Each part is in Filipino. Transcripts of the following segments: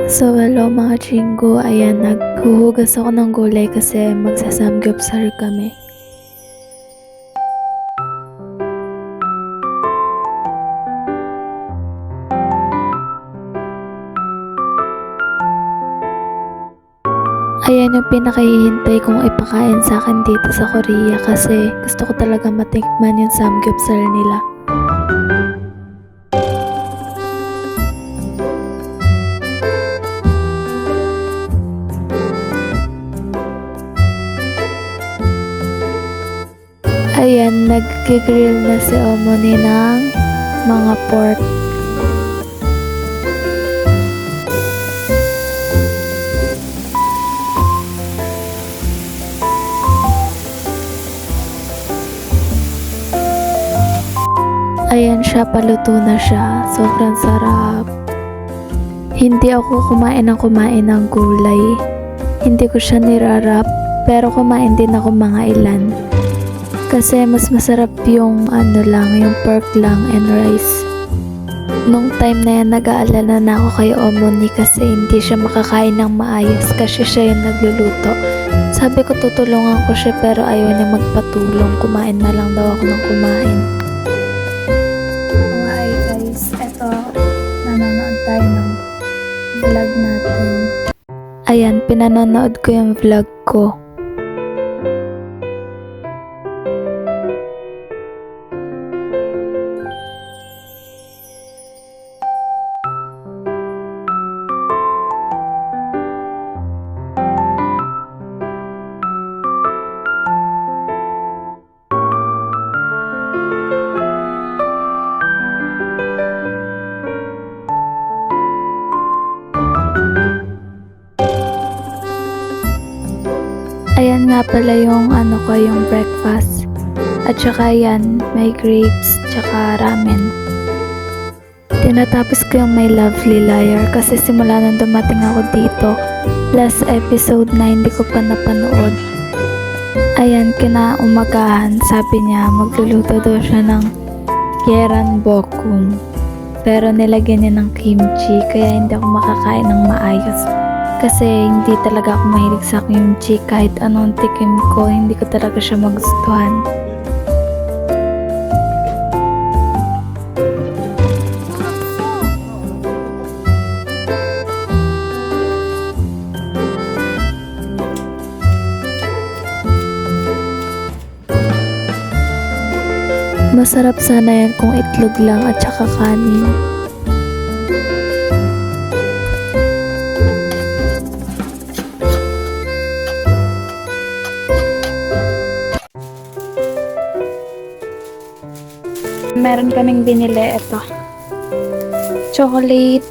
So hello mga chinggo, ayan naghuhugas ako ng gulay kasi magsasamgyupsal kami. Ayan yung pinakahihintay kong ipakain sa akin dito sa Korea kasi gusto ko talaga matikman yung samgyupsal nila. Ayan, nag-grill na si Omoni ng mga pork. Ayan siya, paluto na siya. Sobrang sarap. Hindi ako kumain ng gulay. Hindi ko siya nirarap, pero kumain din ako mga ilan. Kasi mas masarap yung yung pork lang and rice. Nung time na yan, nag-aalala na ako kay Omoni kasi hindi siya makakain ng maayos kasi siya yung nagluluto. Sabi ko tutulungan ko siya pero ayaw niya magpatulong. Kumain na lang daw ako ng kumain. Hi guys, eto, nanonood tayo ng vlog natin. Ayan, pinanonood ko yung vlog ko. Ayan nga pala yung yung breakfast. At saka yan, may grapes, tsaka ramen. Tinatapos ko yung My Lovely Liar kasi simula nang dumating ako dito, last episode na hindi ko pa napanood. Ayan, kinaumagahan, sabi niya magluluto daw siya ng Gyeran Bokum. Pero nilagyan niya ng kimchi, kaya hindi ako makakain ng maayos. Kasi hindi talaga ako mahilig sa kimchi, kahit anong tikim ko, hindi ko talaga siya magustuhan. Masarap sana yan kung itlog lang at saka kanin. Meron kaming binili, ito chocolate,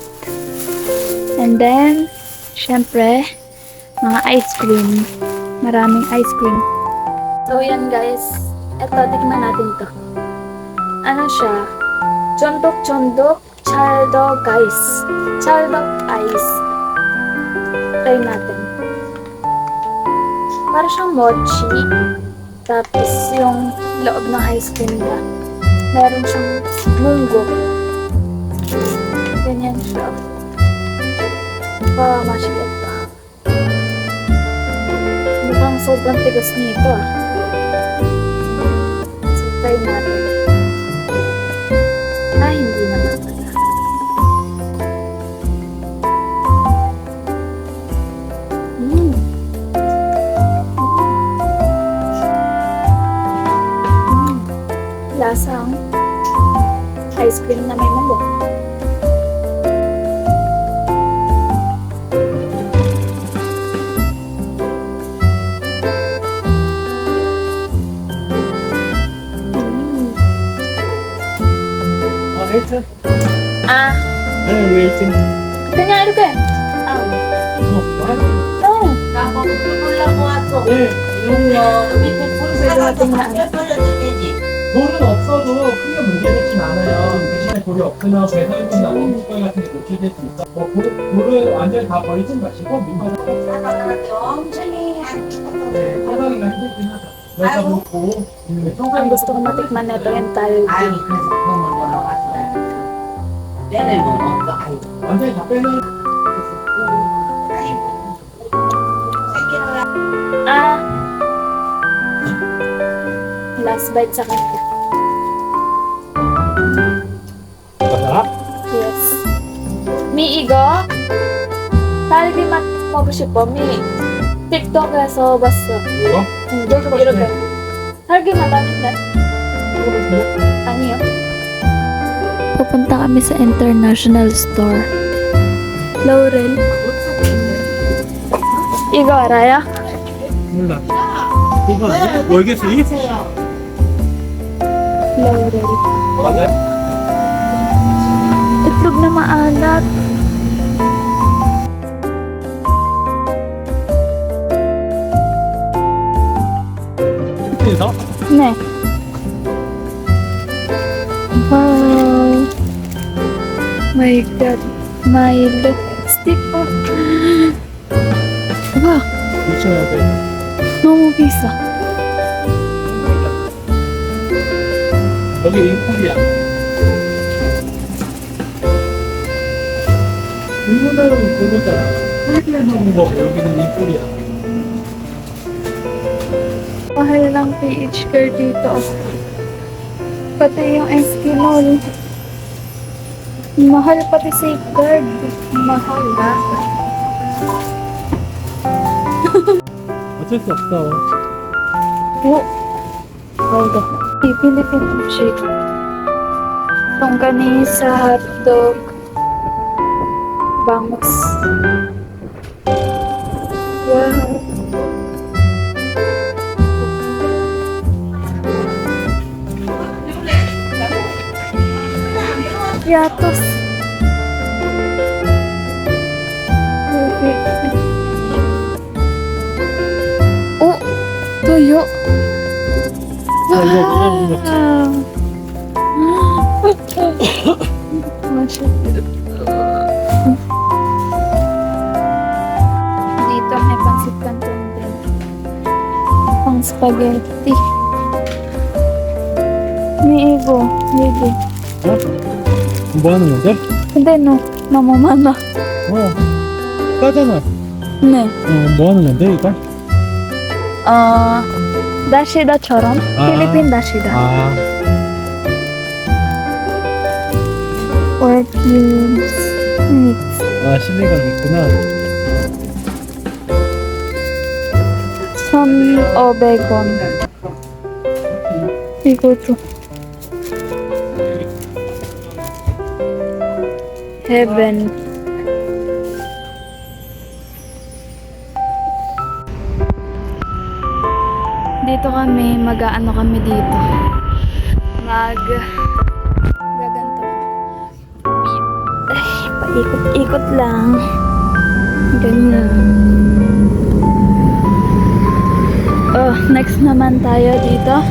and then syempre mga ice cream, maraming ice cream. So yan guys, ito, tikman natin to. Ano siya? Chondok Chaldok guys, Chaldok ice. Try natin. Para siyang mochi, tapos yung loob ng ice cream niya meron siyang munggo. Ganyan siya. Masikip pa. Mukhang sobrang tigas nito ah. So, try natin. Hindi naman pala. Lasang ice cream na may munggo. 웨이트? 웨이트. 그냥 이렇게. 나 거기 놀라고 왔어. 네, 이런 거 밑에 불사가 몇 돌려도 되지. 돌은 없어도 크게 문제되진 않아요. 대신에 돌이 없으면 배설이나 햄스터 같은 게 노출될 수 있어. 돌을 완전히 다 버리진 마시고 민감한 천천히 네, 사다리가 힘들긴 하죠. 여자 그렇고 Ang gusto ko matikman na ito yung talgi. 아이 그래서 그런 걸 놀러 갔어. 내내 뭐 없어. 아이 완전히 다 빼면 Ah. Last bite sa kanya. Masarap? Yes. 미 이거 딸기 맛 먹고 싶어. 미 틱톡에서 봤어. 이거? 응, 너도 이렇게. 딸기 맛 아닌데? 아니요. Pupunta kami sa international store. Laurel. 이거 알아요? 몰라. 이거 아니야? 월계수잎? Laurel. 맞아요? Itlog na maalat. 그래서? 네. Wow. My God. My lipstick. Oh. Wow. 2,000원. 너무 비싸. 여기 인코리아. 일본어는 그거잖아. 필리핀에서 온 거, 여기는 인코리아. Mahal ng PH care dito. Pati yung Eskinol. Mahal pati safeguard. Mahal na. 어쩔 수 없어. Oh. Hold on. Philippine shake. Longganisa, hotdog. Bangus. Wow. Yatos. Perfect. Oh, tuyo. 이거 그냥 먹지. Dito may pansit canton din. Pang spaghetti. May igo. Maybe. 어? 뭐 하는 건데? Hindi, no. Namamana. 까잖아. Ne. 뭐 하는 건데, 이거? Dashida처럼. 아. Philippine dashida. Or cubes. Mix. 실내가 있구나. Son o bacon. 이거도. Heaven. Dito kami, mag-aano kami dito. Gaganto. Ay, paikot-ikot lang. Ganyan. Oh, next naman tayo dito.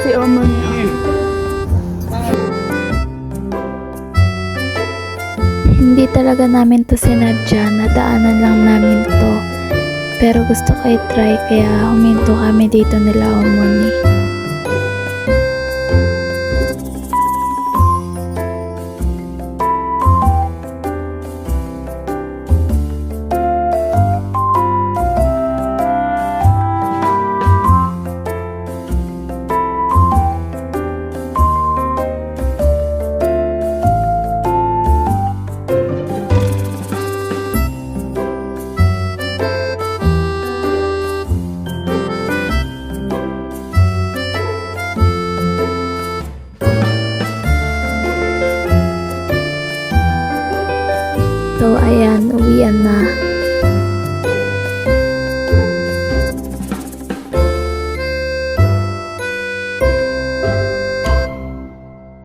Si Omon. Hindi talaga namin to sinadya, nadaanan lang namin to. Pero gusto ko i-try kaya huminto kami dito nila Omoni. So, ayan, uwian na.